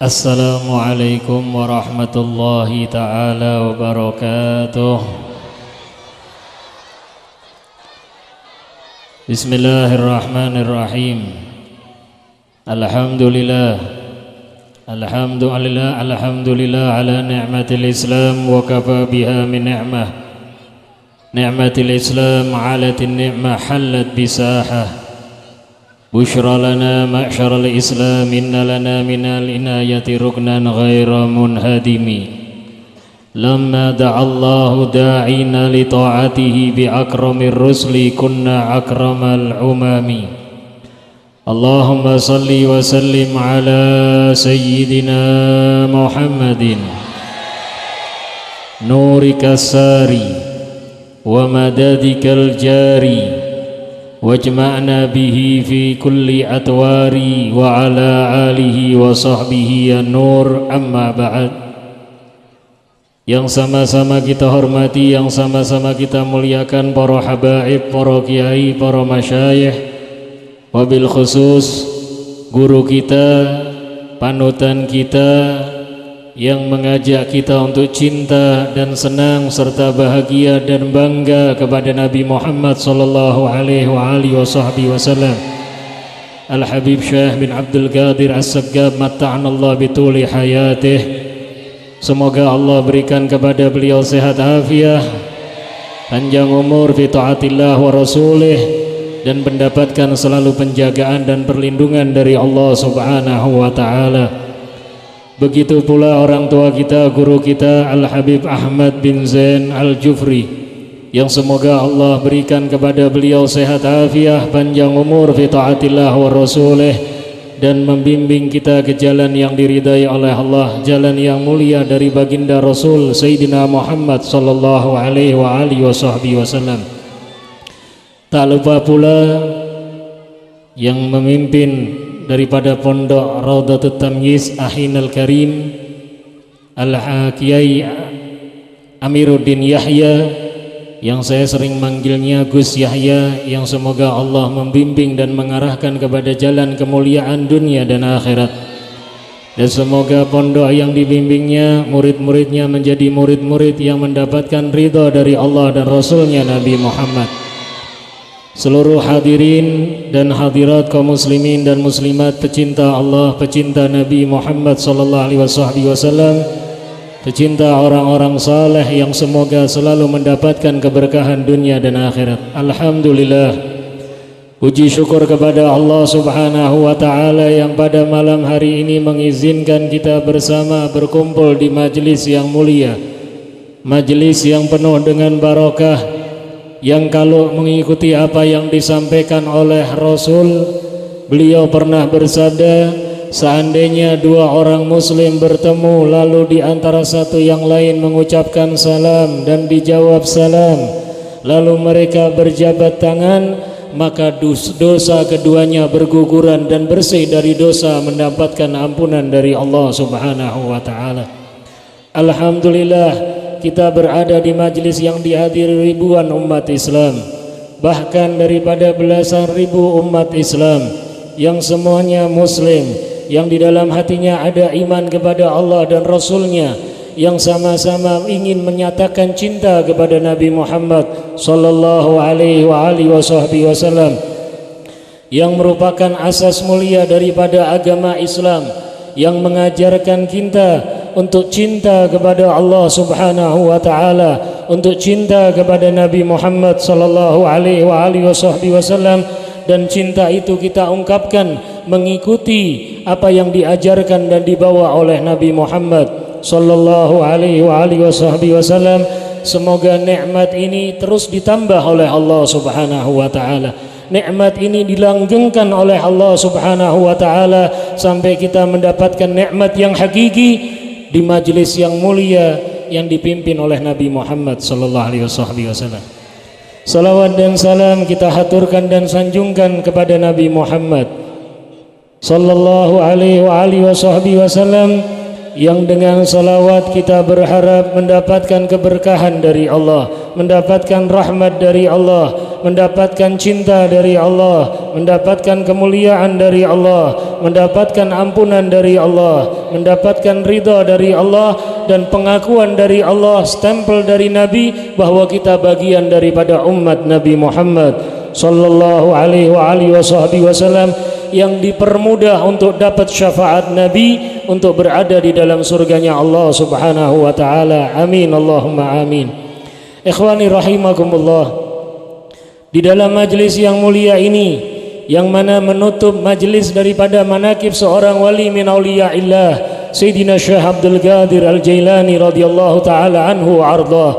Assalamualaikum warahmatullahi ta'ala wabarakatuh. Bismillahirrahmanirrahim. Alhamdulillah ala ni'matil Islam wa kafa biha min ni'mah. Ni'matil Islam alatin ni'mah hallat bisahah. Bushra lana ma'syaral Islam inna lana minal inayati ruknan ghaira munhadimi. Lamma da'allahu da'ina li ta'atihi bi akramir rusli kunna akramal umami. Allahumma salli wa sallim ala sayyidina Muhammadin nurikas sari wa madadikal jari wajma'na bihi fi kulli atwari wa ala alihi wa sahbihi ya nur, amma ba'd. Yang sama-sama kita hormati, yang sama-sama kita muliakan para habaib, para kiai, para masyayikh, wabil khusus guru kita, panutan kita yang mengajak kita untuk cinta dan senang serta bahagia dan bangga kepada Nabi Muhammad sallallahu alaihi wasallam. Al-Habib Syekh bin Abdul Qadir As-Saggab matta'anallah bituli hayatih. Semoga Allah berikan kepada beliau sehat afiah, panjang umur fi taatillah wa rasulih, dan mendapatkan selalu penjagaan dan perlindungan dari Allah subhanahu wa ta'ala. Begitu pula orang tua kita, guru kita Al-Habib Ahmad bin Zain Al-Jufri, yang semoga Allah berikan kepada beliau sehat afiah, panjang umur fi taatillah wa rasulih, dan membimbing kita ke jalan yang diridai oleh Allah, jalan yang mulia dari baginda Rasul Sayyidina Muhammad sallallahu alaihi wasallam. Tak lupa pula yang memimpin daripada pondok Raudhatut Tamyiz Ahinal Karim Al-Kiai Amiruddin Yahya, yang saya sering manggilnya Gus Yahya, yang semoga Allah membimbing dan mengarahkan kepada jalan kemuliaan dunia dan akhirat, dan semoga pondok yang dibimbingnya, murid-muridnya menjadi murid-murid yang mendapatkan ridha dari Allah dan Rasulnya Nabi Muhammad. Seluruh hadirin dan hadirat kaum muslimin dan muslimat, pecinta Allah, pecinta Nabi Muhammad sallallahu alaihi wasallam, pecinta orang-orang saleh yang semoga selalu mendapatkan keberkahan dunia dan akhirat. Alhamdulillah, puji syukur kepada Allah subhanahu wa ta'ala yang pada malam hari ini mengizinkan kita bersama berkumpul di majlis yang mulia, majlis yang penuh dengan barakah, yang kalau mengikuti apa yang disampaikan oleh Rasul, beliau pernah bersabda, seandainya dua orang muslim bertemu lalu di antara satu yang lain mengucapkan salam dan dijawab salam, lalu mereka berjabat tangan, maka dosa keduanya berguguran dan bersih dari dosa, mendapatkan ampunan dari Allah subhanahu wa ta'ala. Alhamdulillah, kita berada di majlis yang dihadiri ribuan umat Islam, bahkan daripada belasan ribu umat Islam yang semuanya muslim, yang di dalam hatinya ada iman kepada Allah dan Rasulnya, yang sama-sama ingin menyatakan cinta kepada Nabi Muhammad sallallahu alaihi wasallam, yang merupakan asas mulia daripada agama Islam, yang mengajarkan kita untuk cinta kepada Allah subhanahu wa ta'ala, untuk cinta kepada Nabi Muhammad sallallahu alaihi wasallam, dan cinta itu kita ungkapkan mengikuti apa yang diajarkan dan dibawa oleh Nabi Muhammad sallallahu alaihi wasallam. Semoga nikmat ini terus ditambah oleh Allah subhanahu wa ta'ala, nikmat ini dilanggengkan oleh Allah subhanahu wa ta'ala sampai kita mendapatkan nikmat yang hakiki di majlis yang mulia yang dipimpin oleh Nabi Muhammad sallallahu alaihi wasallam. Salawat dan salam kita haturkan dan sanjungkan kepada Nabi Muhammad sallallahu alaihi wasallam, yang dengan salawat kita berharap mendapatkan keberkahan dari Allah, mendapatkan rahmat dari Allah, mendapatkan cinta dari Allah, mendapatkan kemuliaan dari Allah, mendapatkan ampunan dari Allah, mendapatkan ridha dari Allah, dan pengakuan dari Allah, stempel dari Nabi bahwa kita bagian daripada umat Nabi Muhammad sallallahu alaihi wasallam yang dipermudah untuk dapat syafaat Nabi untuk berada di dalam surganya Allah Subhanahu wa taala. Amin Allahumma amin. Ikhwani rahimakumullah, di dalam majlis yang mulia ini yang mana menutup majlis daripada manakib seorang wali min auliyaillah Sayyidina Syekh Abdul Qadir Al-Jailani radhiyallahu taala anhu wa ardhah,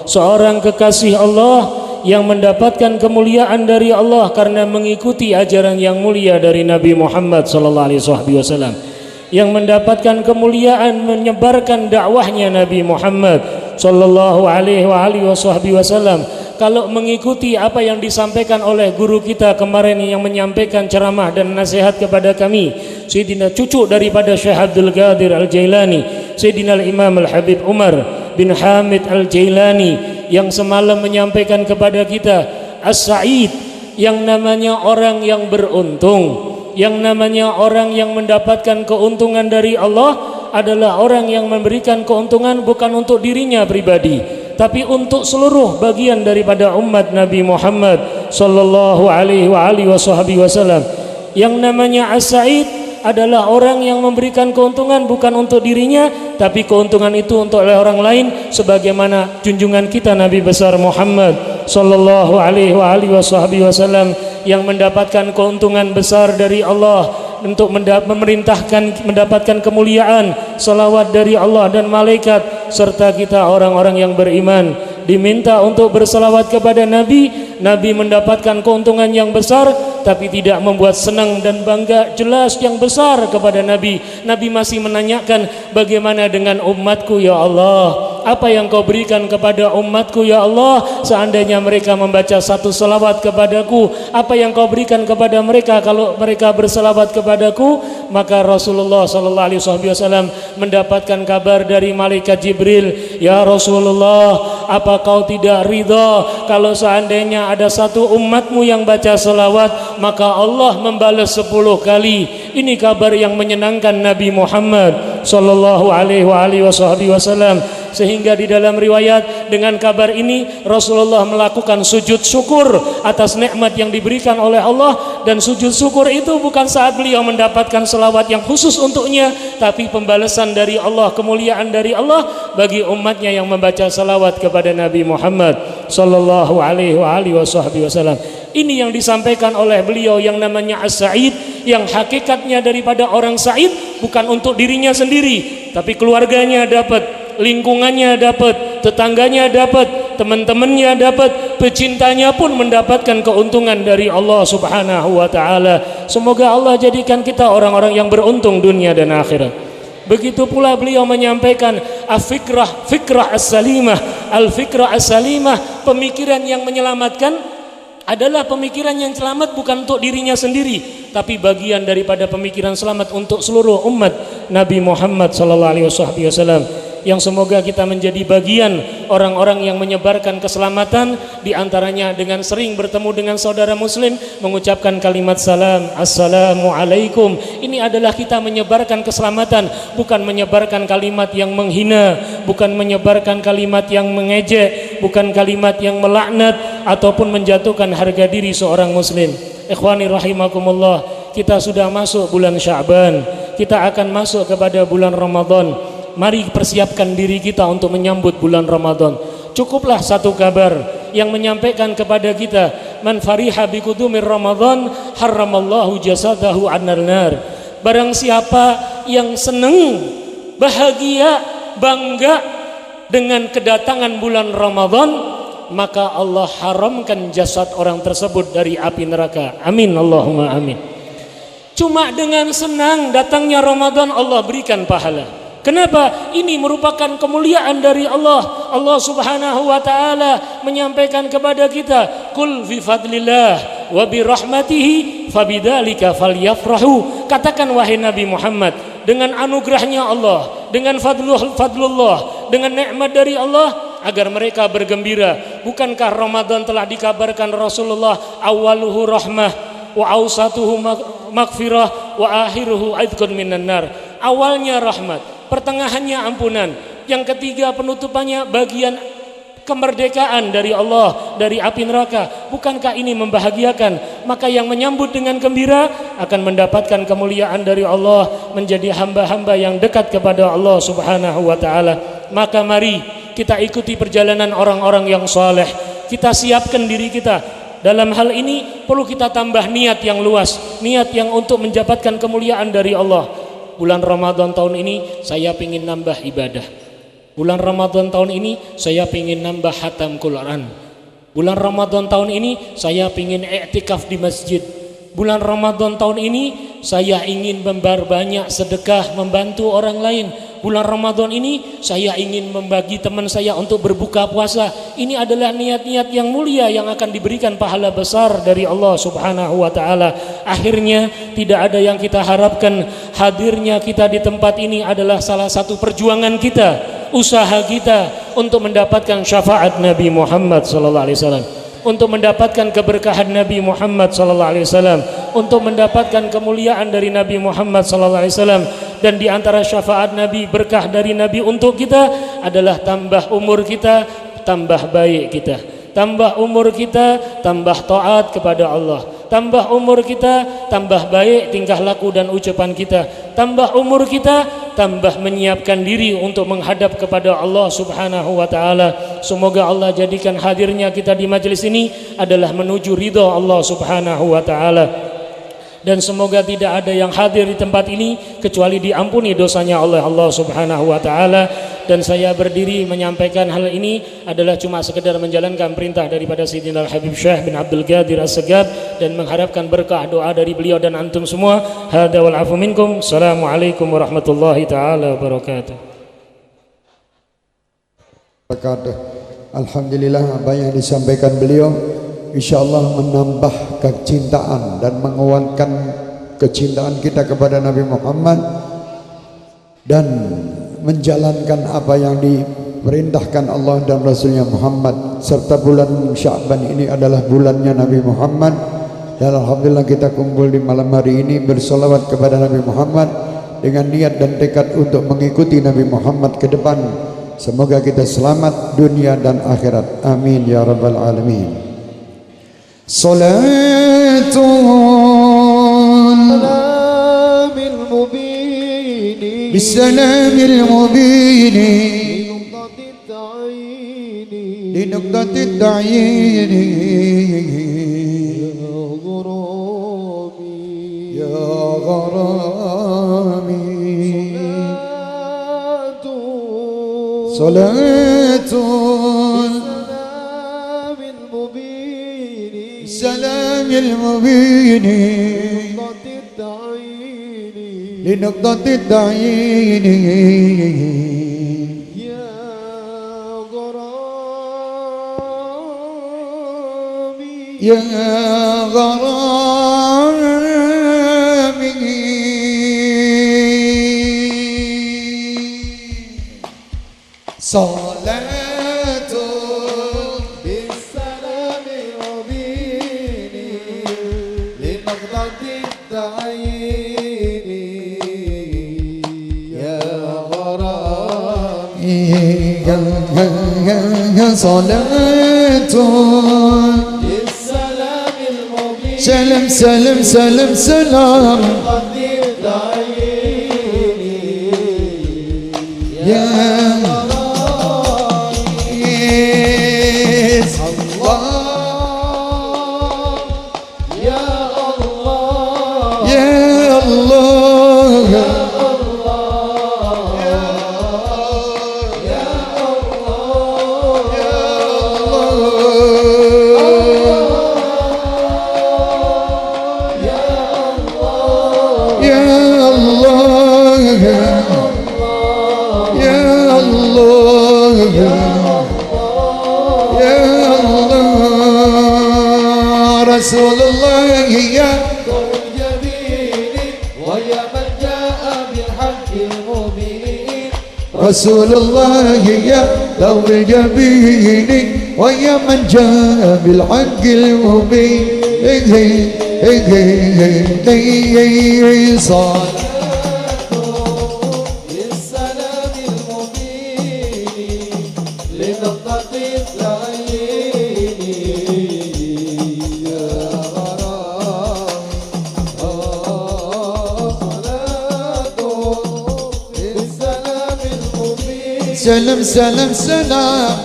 seorang kekasih Allah yang mendapatkan kemuliaan dari Allah karena mengikuti ajaran yang mulia dari Nabi Muhammad sallallahu alaihi wasallam, yang mendapatkan kemuliaan menyebarkan dakwahnya Nabi Muhammad sallallahu alaihi wasallam. Kalau mengikuti apa yang disampaikan oleh guru kita kemarin yang menyampaikan ceramah dan nasihat kepada kami, Sayyidina cucu daripada Syekh Abdul Qadir Al-Jailani, Sayyidina Al-Imam Al-Habib Umar bin Hamid Al-Jailani, yang semalam menyampaikan kepada kita As-Sa'id, yang namanya orang yang beruntung, yang namanya orang yang mendapatkan keuntungan dari Allah adalah orang yang memberikan keuntungan bukan untuk dirinya pribadi, tapi untuk seluruh bagian daripada umat Nabi Muhammad sallallahu alaihi wasallam. Yang namanya As-Sa'id adalah orang yang memberikan keuntungan bukan untuk dirinya, tapi keuntungan itu untuk oleh orang lain, sebagaimana junjungan kita Nabi besar Muhammad sallallahu alaihi wasallam yang mendapatkan keuntungan besar dari Allah untuk mendapatkan kemuliaan, salawat dari Allah dan malaikat, serta kita orang-orang yang beriman diminta untuk bersalawat kepada Nabi. Nabi mendapatkan keuntungan yang besar tapi tidak membuat senang dan bangga, jelas yang besar kepada Nabi. Nabi masih menanyakan, bagaimana dengan umatku ya Allah, apa yang kau berikan kepada umatku ya Allah, seandainya mereka membaca satu salawat kepadaku, apa yang kau berikan kepada mereka kalau mereka bersalawat kepadaku? Maka Rasulullah sallallahu alaihi wasallam mendapatkan kabar dari malaikat Jibril, ya Rasulullah, apa kau tidak ridha kalau seandainya ada satu umatmu yang baca salawat maka Allah membalas 10 kali? Ini kabar yang menyenangkan Nabi Muhammad sallallahu alaihi wasallam, sehingga di dalam riwayat dengan kabar ini Rasulullah melakukan sujud syukur atas nikmat yang diberikan oleh Allah, dan sujud syukur itu bukan saat beliau mendapatkan selawat yang khusus untuknya, tapi pembalasan dari Allah, kemuliaan dari Allah bagi umatnya yang membaca salawat kepada Nabi Muhammad sallallahu alaihi wasallam. Ini yang disampaikan oleh beliau yang namanya As-Sa'id, yang hakikatnya daripada orang Sa'id bukan untuk dirinya sendiri, tapi keluarganya dapat, lingkungannya dapat, tetangganya dapat, teman-temannya dapat, pecintanya pun mendapatkan keuntungan dari Allah Subhanahu wa taala. Semoga Allah jadikan kita orang-orang yang beruntung dunia dan akhirat. Begitu pula beliau menyampaikan fikrah as-salimah, al-fikrah as-salimah, pemikiran yang menyelamatkan adalah pemikiran yang selamat bukan untuk dirinya sendiri, tapi bagian daripada pemikiran selamat untuk seluruh umat Nabi Muhammad sallallahu alaihi wasallam. Yang semoga kita menjadi bagian orang-orang yang menyebarkan keselamatan, di antaranya dengan sering bertemu dengan saudara muslim, mengucapkan kalimat salam, assalamualaikum. Ini adalah kita menyebarkan keselamatan, bukan menyebarkan kalimat yang menghina, bukan menyebarkan kalimat yang mengejek, bukan kalimat yang melaknat ataupun menjatuhkan harga diri seorang muslim. Ikhwani rahimakumullah, kita sudah masuk bulan Sya'ban, kita akan masuk kepada bulan Ramadan. Mari persiapkan diri kita untuk menyambut bulan Ramadan. Cukuplah satu kabar yang menyampaikan kepada kita, man fariha bi qudumir Ramadan harramallahu jasadahu 'anil nar. Barang siapa yang senang, bahagia, bangga dengan kedatangan bulan Ramadan, maka Allah haramkan jasad orang tersebut dari api neraka. Amin Allahumma amin. Cuma dengan senang datangnya Ramadan Allah berikan pahala. Kenapa? Ini merupakan kemuliaan dari Allah. Allah Subhanahu wa taala menyampaikan kepada kita, "Qul fi fadlillah wa bi rahmatihi fabidzalika falyafrahu." Katakan wahai Nabi Muhammad, dengan anugerahnya Allah, dengan fadlullah, dengan nikmat dari Allah, agar mereka bergembira. Bukankah Ramadan telah dikabarkan Rasulullah awaluhu rahmah wa awsatuhu maghfirah wa akhiruhu aidqun minan nar. Awalnya rahmat, pertengahannya ampunan, yang ketiga penutupannya bagian kemerdekaan dari Allah dari api neraka. Bukankah ini membahagiakan? Maka yang menyambut dengan gembira akan mendapatkan kemuliaan dari Allah, menjadi hamba-hamba yang dekat kepada Allah Subhanahu wa taala. Maka mari kita ikuti perjalanan orang-orang yang saleh. Kita siapkan diri kita. Dalam hal ini perlu kita tambah niat yang luas, niat yang untuk mendapatkan kemuliaan dari Allah. Bulan Ramadan tahun ini saya ingin nambah ibadah. Bulan Ramadan tahun ini saya ingin nambah khatam Quran. Bulan Ramadan tahun ini saya ingin i'tikaf di masjid. Bulan Ramadan tahun ini saya ingin memperbanyak sedekah, membantu orang lain. Bulan Ramadan ini saya ingin membagi teman saya untuk berbuka puasa. Ini adalah niat-niat yang mulia yang akan diberikan pahala besar dari Allah Subhanahu wa taala. Akhirnya tidak ada yang kita harapkan, hadirnya kita di tempat ini adalah salah satu perjuangan kita, usaha kita untuk mendapatkan syafaat Nabi Muhammad sallallahu alaihi wasallam, untuk mendapatkan keberkahan Nabi Muhammad sallallahu alaihi wasallam, untuk mendapatkan kemuliaan dari Nabi Muhammad sallallahu alaihi wasallam. Dan di antara syafaat Nabi, berkah dari Nabi untuk kita adalah tambah umur kita, tambah baik kita. Tambah umur kita, tambah taat kepada Allah. Tambah umur kita, tambah baik tingkah laku dan ucapan kita. Tambah umur kita, tambah menyiapkan diri untuk menghadap kepada Allah Subhanahu wa taala. Semoga Allah jadikan hadirnya kita di majelis ini adalah menuju ridha Allah Subhanahu wa taala. Dan semoga tidak ada yang hadir di tempat ini kecuali diampuni dosanya oleh Allah Subhanahu wa taala. Dan saya berdiri menyampaikan hal ini adalah cuma sekedar menjalankan perintah daripada Sayyidina Al-Habib Syekh bin Abdul Qadir As-Segab dan mengharapkan berkah doa dari beliau dan antum semua. Hadza wal afu minkum. Assalamualaikum warahmatullahi taala wabarakatuh. Alhamdulillah, apa yang disampaikan beliau insyaallah menambah kecintaan dan menguatkan kecintaan kita kepada Nabi Muhammad dan menjalankan apa yang diperintahkan Allah dan Rasulnya Muhammad. Serta bulan Sya'ban ini adalah bulannya Nabi Muhammad, dan alhamdulillah kita kumpul di malam hari ini bersolawat kepada Nabi Muhammad dengan niat dan tekad untuk mengikuti Nabi Muhammad ke depan. Semoga kita selamat dunia dan akhirat, amin ya rabbal alamin. بالسلام المبين لنقطة التعيين يا غرامي صلاة السلام المبين لنقطة التعيين يا غرامي يا غرامي صلاة بالسلام المبين لنقطة التعيين صلاة بالسلام المبين سلام سلام سلام سلام يا رسول الله يا الجميل ويا من جاء بالحق المبين رسول الله يا ذو الجبين ويا من جاء بالحق المبين صلاة للسلام المبين لنقطة العين يا غرام صلاة للسلام المبين سلام سلام سلام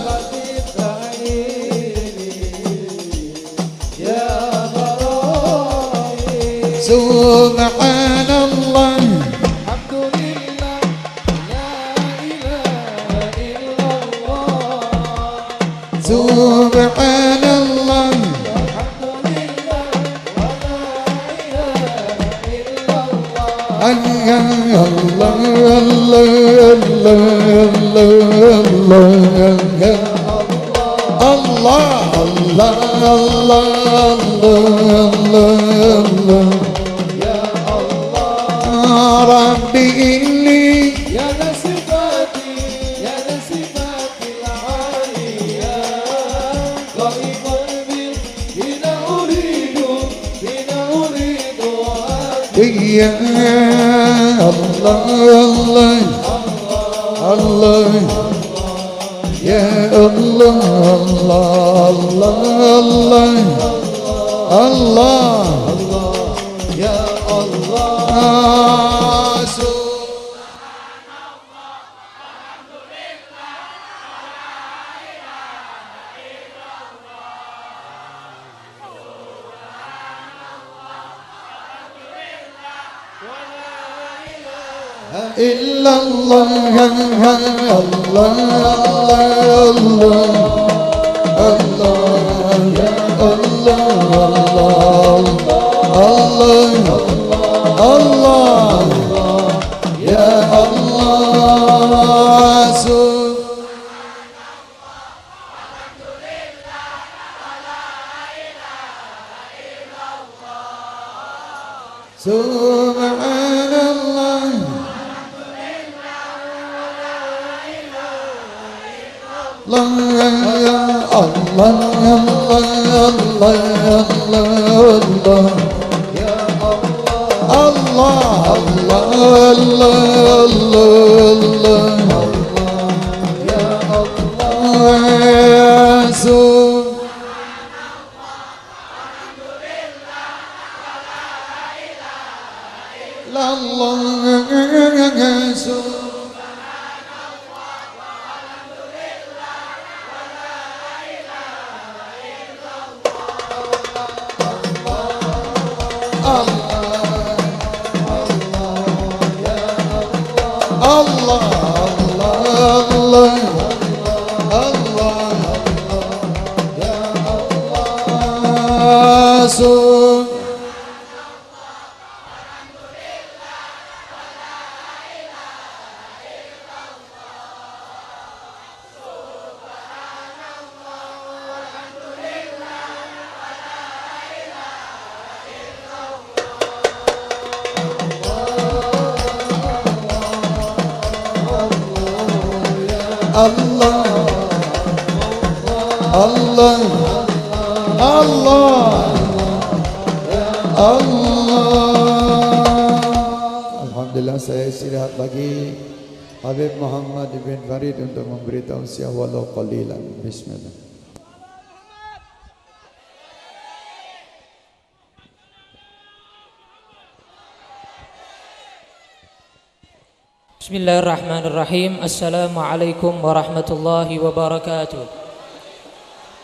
سبحان الله الحمد لله لا إله إلا الله سبحان الله الحمد لله ولا إله إلا الله الله يا الله ربي إني يا لصفاتي يا لصفاتي العالية ضعيف قلبي بنا أريد يا الله الله يا الله الله الله يا الله إلا الله الله الله الله يا الله الله الله يا الله سبحان الله Alhamdulillah, saya istirahat lagi. Habib Muhammad bin Farid untuk memberi tausiah walau qalilan. Bismillah. Bismillahirrahmanirrahim. Assalamualaikum warahmatullahi wabarakatuh.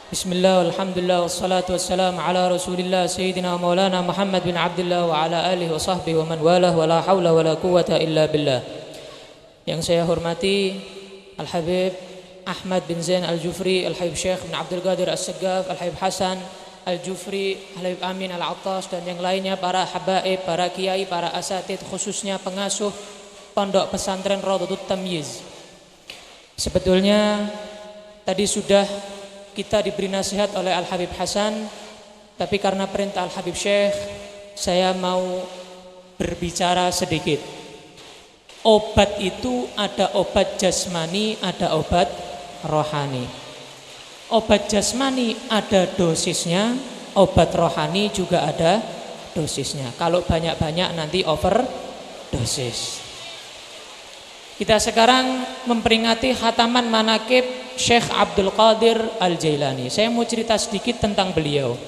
Bismillah, alhamdulillah, wassalatu wassalamu ala rasulillah Sayyidina Maulana Muhammad bin Abdullah wa ala alihi wa sahbihi wa man walah wa la hawla wa la quwata illa billah. Yang saya hormati Al-Habib Ahmad bin Zain Al-Jufri, Al-Habib Syekh bin Abdul Qadir As-Saggaf, Al-Habib Hasan Al-Jufri, Al-Habib Amin Al-Attas, dan yang lainnya, para habaib, para kiai, para asatid, khususnya pengasuh Pondok Pesantren Raudhatut Tamyiz. Sebetulnya tadi sudah kita diberi nasihat oleh Al-Habib Hasan, tapi karena perintah Al-Habib Syekh, saya mau berbicara sedikit. Obat itu ada obat jasmani, ada obat rohani. Obat jasmani ada dosisnya, obat rohani juga ada dosisnya. Kalau banyak-banyak nanti overdosis. Kita sekarang memperingati khataman manaqib Syekh Abdul Qadir Al-Jailani. Saya mau cerita sedikit tentang beliau.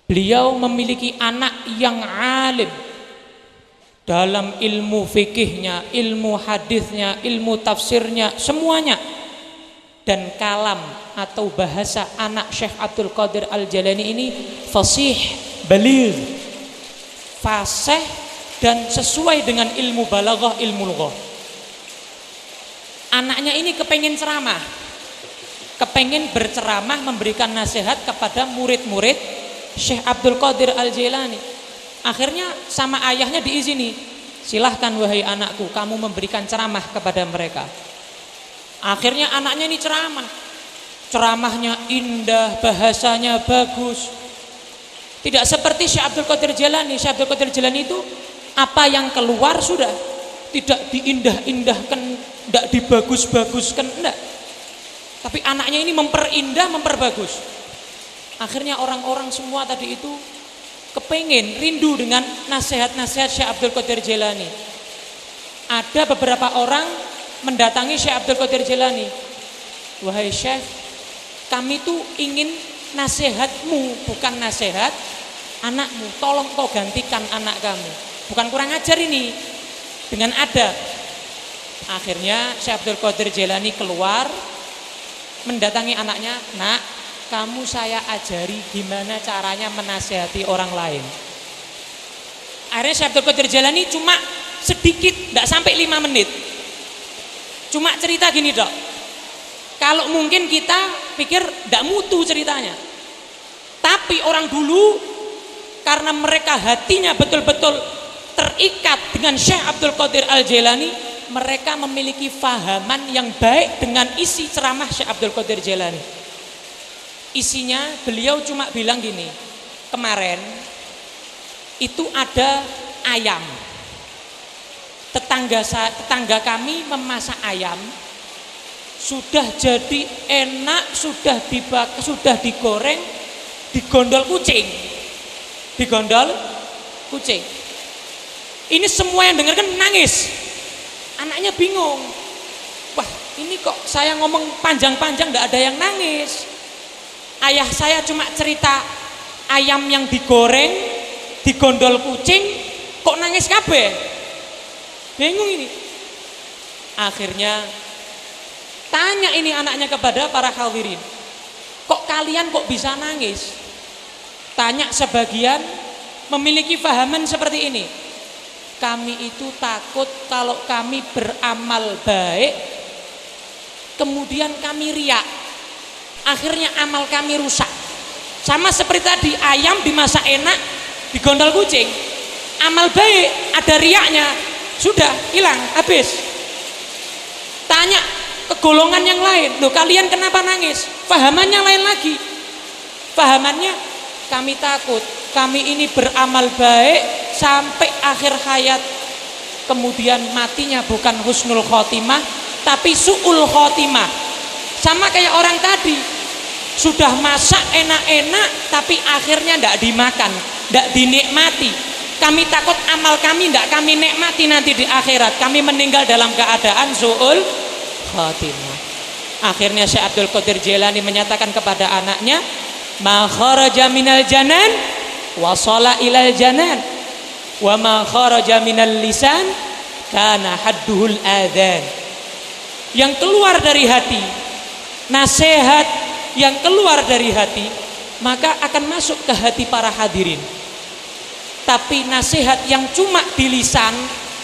Beliau memiliki anak yang alim dalam ilmu fikihnya, ilmu hadisnya, ilmu tafsirnya, semuanya. Dan kalam atau bahasa anak Syekh Abdul Qadir Al-Jailani ini fasih, baligh, fasih dan sesuai dengan ilmu balaghah, ilmu lughah. Anaknya ini kepengen ceramah, kepengen berceramah, memberikan nasihat kepada murid-murid Syekh Abdul Qadir Al-Jailani. Akhirnya sama ayahnya diizini, silahkan wahai anakku, kamu memberikan ceramah kepada mereka. Akhirnya anaknya ini ceramah, ceramahnya indah, bahasanya bagus. Tidak seperti Syekh Abdul Qadir Jailani. Syekh Abdul Qadir Jailani itu apa yang keluar sudah, tidak diindah-indahkan, tidak dibagus-baguskan, enggak. Tapi anaknya ini memperindah, memperbagus. Akhirnya orang-orang semua tadi itu kepengen, rindu dengan nasihat-nasihat Syekh Abdul Qadir Jailani. Ada beberapa orang mendatangi Syekh Abdul Qadir Jailani. Wahai Syekh, kami tuh ingin nasihatmu, bukan nasihat anakmu. Tolong kau gantikan anak kami. Bukan kurang ajar ini, dengan adab. Akhirnya Syekh Abdul Qadir Jailani keluar, mendatangi anaknya. Nak, kamu saya ajari gimana caranya menasihati orang lain. Akhirnya Syekh Abdul Qadir Jailani cuma sedikit, tidak sampai 5 menit. Cuma cerita gini dok, kalau mungkin kita pikir tidak mutu ceritanya, tapi orang dulu karena mereka hatinya betul-betul terikat dengan Syekh Abdul Qadir Al-Jailani, mereka memiliki fahaman yang baik dengan isi ceramah Syekh Abdul Qadir Jailani. Isinya beliau cuma bilang gini, kemarin itu ada ayam. Tetangga kami memasak ayam, sudah jadi enak, sudah digoreng, digondol kucing. Ini semua yang dengar kan nangis. Anaknya bingung. Wah, ini kok saya ngomong panjang-panjang tidak ada yang nangis. Ayah saya cuma cerita ayam yang digoreng, digondol kucing, kok nangis kabeh? Bingung ini. Akhirnya tanya ini anaknya kepada para hadirin, kok kalian kok bisa nangis? Tanya sebagian memiliki fahaman seperti ini. Kami itu takut kalau kami beramal baik, kemudian kami riak, akhirnya amal kami rusak. Sama seperti tadi, ayam dimasak enak, digondol kucing, amal baik ada riaknya, sudah hilang, habis. Tanya ke golongan yang lain, loh kalian kenapa nangis? Fahamannya lain lagi. Fahamannya, kami takut kami ini beramal baik sampai akhir hayat, kemudian matinya bukan husnul khotimah tapi su'ul khotimah. Sama kayak orang tadi, sudah masak enak-enak tapi akhirnya tidak dimakan, tidak dinikmati. Kami takut amal kami tidak kami nikmati nanti di akhirat, kami meninggal dalam keadaan su'ul khotimah. Akhirnya Syekh Abdul Qadir Jailani menyatakan kepada anaknya, ma kharaja minal janan wasala ilal janan wa ma kharaja minal lisan kana hadduhul adhan. Yang keluar dari hati, nasihat yang keluar dari hati, maka akan masuk ke hati para hadirin. Tapi nasihat yang cuma di lisan,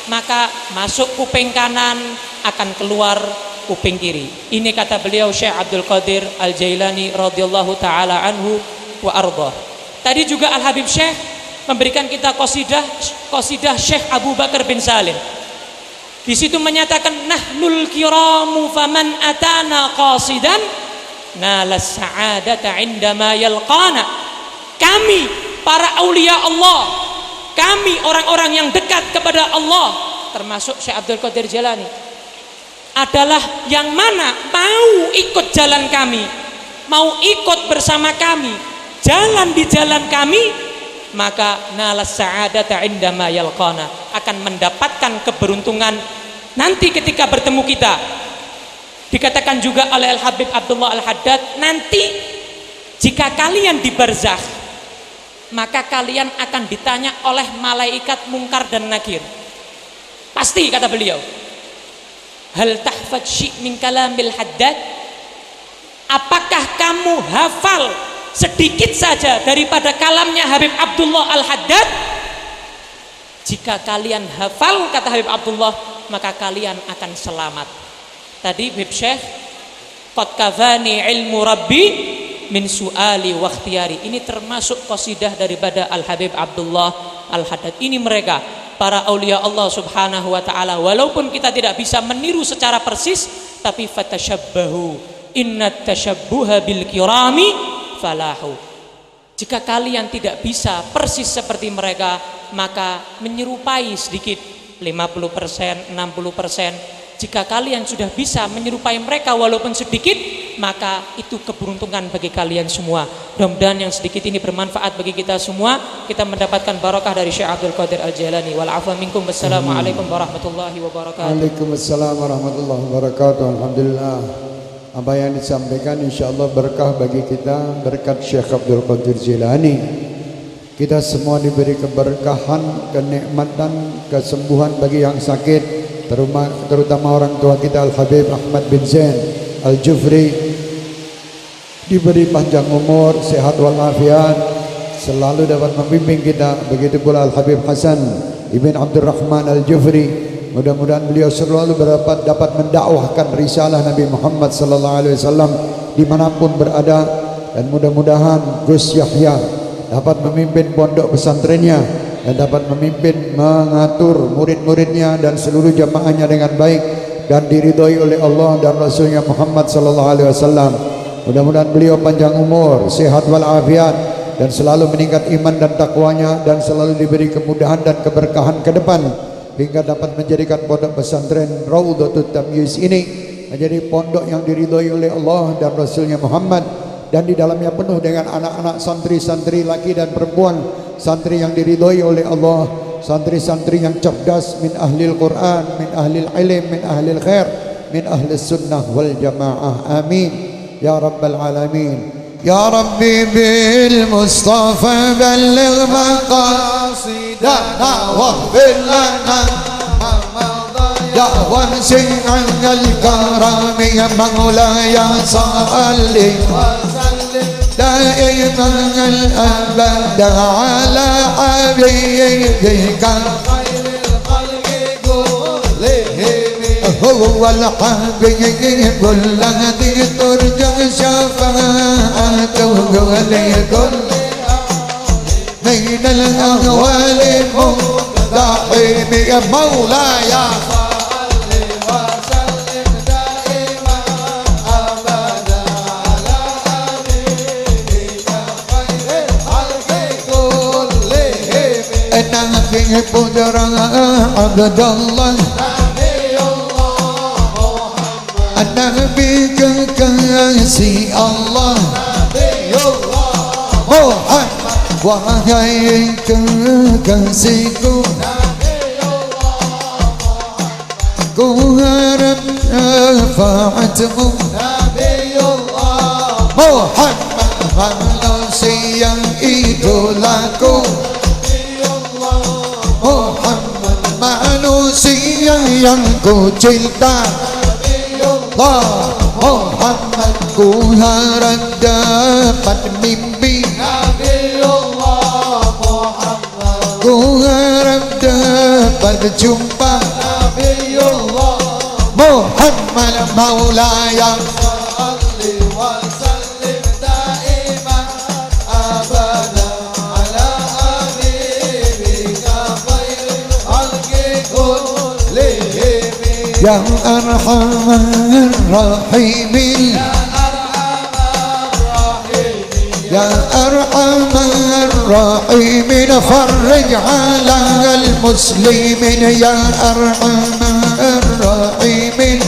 maka masuk kuping kanan, akan keluar kuping kiri. Ini kata beliau Syekh Abdul Qadir Al-Jailani radhiyallahu taala anhu wa ardhah. Tadi juga Al Habib Syekh memberikan kita qasidah Syekh Abu Bakar bin Salim. Di situ menyatakan nahnul kiramu faman atana qasidan nalas sa'adata indama yalqana. Kami para aulia Allah, kami orang-orang yang dekat kepada Allah, termasuk Syekh Abdul Qadir Jailani. adalah yang mana mau ikut jalan kami, mau ikut bersama kami, jalan di jalan kami, maka nalas sa'adata indama yalqana, akan mendapatkan keberuntungan nanti ketika bertemu kita. Dikatakan juga oleh Al-Habib Abdullah Al-Haddad, nanti jika kalian di barzakh, maka kalian akan ditanya oleh malaikat Munkar dan Nakir. Pasti, kata beliau, hal tahfadz syi' min kalamil Haddad, apakah kamu hafal sedikit saja daripada kalamnya Habib Abdullah Al-Haddad? Jika kalian hafal, kata Habib Abdullah, maka kalian akan selamat. Tadi Habib Syekh, qad kafani ilmu rabbi min su'ali wa ikhtiyari, ini termasuk qasidah daripada Al-Habib Abdullah Al-Haddad. Ini mereka para aulia Allah subhanahu wa ta'ala. Walaupun kita tidak bisa meniru secara persis, tapi fatashabbahu innat tashabbuha bil kirami falahu. Jika kalian tidak bisa persis seperti mereka, maka menyerupai sedikit, 50%, 60%. Jika kalian sudah bisa menyerupai mereka walaupun sedikit, maka itu keberuntungan bagi kalian semua. Mudah-mudahan yang sedikit ini bermanfaat bagi kita semua. Kita mendapatkan barakah dari Syekh Abdul Qadir Al-Jailani. Wal afwa minkum. Wassalamualaikum warahmatullahi wabarakatuh. Waalaikumsalam warahmatullahi wabarakatuh. Alhamdulillah, apa yang disampaikan insyaallah berkah bagi kita, berkat Syekh Abdul Qadir Jailani. Kita semua diberi keberkahan, kenikmatan, kesembuhan bagi yang sakit, terutama orang tua kita Al-Habib Ahmad bin Zain Al-Jufri, diberi panjang umur, sehat walafiat, selalu dapat membimbing kita. Begitu pula Al-Habib Hasan Ibn Abdurrahman Al-Jufri, mudah-mudahan beliau selalu dapat mendakwahkan risalah Nabi Muhammad sallallahu alaihi wasallam dimanapun berada, dan mudah-mudahan Gus Yahya dapat memimpin pondok pesantrennya dan dapat memimpin, mengatur murid-muridnya dan seluruh jamaahnya dengan baik dan diridhoi oleh Allah dan Rasulnya Muhammad sallallahu alaihi wasallam. Mudah-mudahan beliau panjang umur, sehat walafiat, dan selalu meningkat iman dan takwanya, dan selalu diberi kemudahan dan keberkahan ke depan, hingga dapat menjadikan pondok pesantren Raudhatut Tamyiz ini menjadi pondok yang diridhoi oleh Allah dan Rasulnya Muhammad, dan di dalamnya penuh dengan anak-anak santri-santri laki dan perempuan, santri yang diridhoi oleh Allah, santri-santri yang cerdas, min ahlil Quran, min ahlil ilm, min ahlil khair, min ahlis sunnah wal jamaah. Amin ya rabbal alamin. Ya Rabbi bil Mustafa balligh maqasidana waghfir lana ya wasi'al karam ya maulaya salli دائما الأبد على حبيبك خير الخلق كلهم هو الحبيب الذي ترجى شفاعته لكل من الأهوال المقتحم يا مولاي Pudra Abdullah Nabi kekasih Allah Muhammad wahai kekasihku, ku harap syafaatmu Muhammad manusia idolaku, Muhammad manusia yang ku cinta, Allah Muhammad ku harap dapat mimpi, ku harap dapat jumpa Muhammad maulaya Ya Arhamar Rahimin, Ya Arhamar Rahimin, farrij ala al-muslimin, Ya Arhamar Rahimin,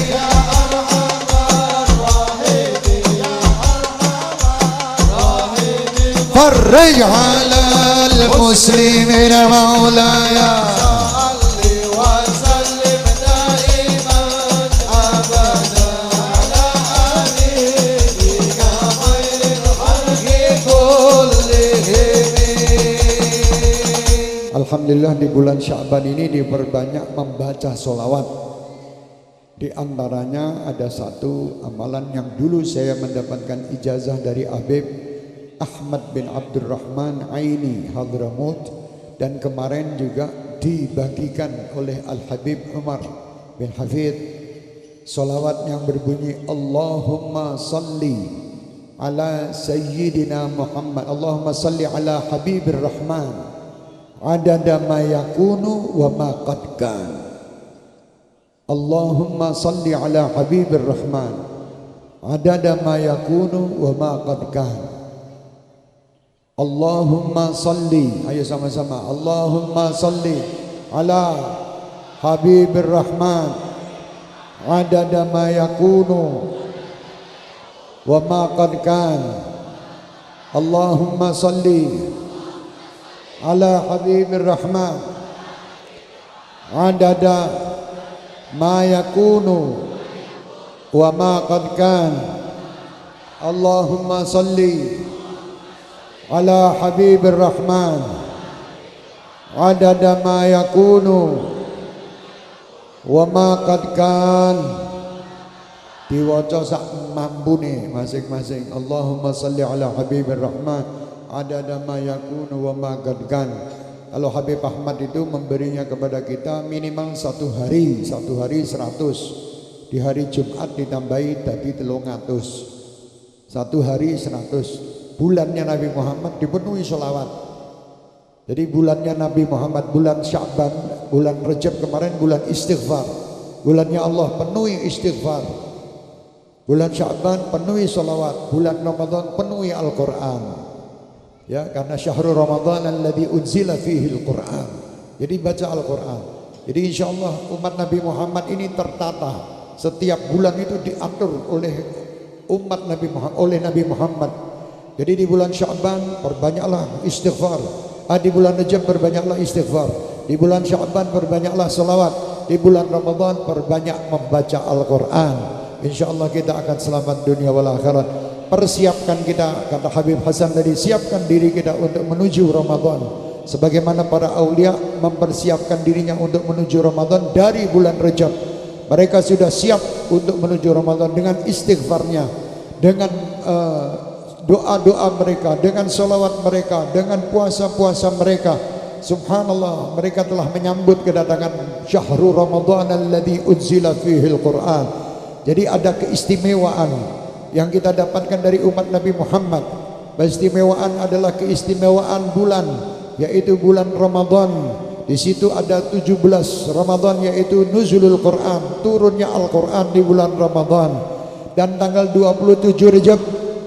فرج على المسلمين مولاي صل وسلم دائما أبدا على حبيبك خير الخلق كلهم. Alhamdulillah di bulan Sya'ban ini diperbanyak membaca solawat. Di antaranya ada satu amalan yang dulu saya mendapatkan ijazah dari Habib Ahmad bin Abdurrahman Aini Hadramut, dan kemarin juga dibagikan oleh Al-Habib Umar bin Hafid, solawat yang berbunyi Allahumma salli ala Sayyidina Muhammad, Allahumma salli ala Habibir Rahman adada ma yakunu wa ma qad kan. Allahumma salli ala Habibir Rahman adada ma yakunu wa ma qad kan. Allahumma salli, ayo sama-sama, Allahumma salli ala Habibir Rahman adada ma yakunu wa ma qad kan. Allahumma salli ala Habibir Rahman adada ma yakunu wa ma qad kan. Allahumma salli ala Habibir Rahman adada ma yakunu wa ma qad kan. Diwaca sak mampune masing-masing. Allahumma salli ala Habibir Rahman adada ma yakunu wa ma qad kan. Kalau Habib Ahmad itu memberinya kepada kita minimal satu hari 100. Di hari Jumat ditambahi tadi 300. Satu hari 100. Bulannya Nabi Muhammad dipenuhi sholawat. Jadi bulannya Nabi Muhammad, bulan Sya'ban, bulan Rajab kemarin bulan istighfar. Bulannya Allah penuhi istighfar. Bulan Sya'ban penuhi sholawat. Bulan Ramadan penuhi Al-Quran. Ya, karena syahrul Ramadan alladzi unzila fihi al-Qur'an. Jadi baca Al-Qur'an. Jadi insyaallah umat Nabi Muhammad ini tertata. Setiap bulan itu diatur oleh umat Nabi Muhammad, oleh Nabi Muhammad. Jadi di bulan Sya'ban perbanyaklah istighfar. Di bulan Rajab perbanyaklah istighfar. Di bulan Sya'ban perbanyaklah selawat. Di bulan Ramadan perbanyak membaca Al-Qur'an. Insyaallah kita akan selamat dunia wal akhirat. Persiapkan kita, kata Habib Hasan tadi, siapkan diri kita untuk menuju Ramadan. Sebagaimana para aulia mempersiapkan dirinya untuk menuju Ramadan dari bulan Rajab. Mereka sudah siap untuk menuju Ramadan dengan istighfarnya, dengan doa-doa mereka, dengan salawat mereka, dengan puasa-puasa mereka. Subhanallah, mereka telah menyambut kedatangan syahrul Ramadan alladzi unzila fihi al-Qur'an. Jadi ada keistimewaan yang kita dapatkan dari umat Nabi Muhammad. Keistimewaan adalah keistimewaan bulan, yaitu bulan Ramadan. Di situ ada 17 Ramadan, yaitu nuzulul Quran, turunnya Al-Quran di bulan Ramadan. Dan tanggal 27 Rajab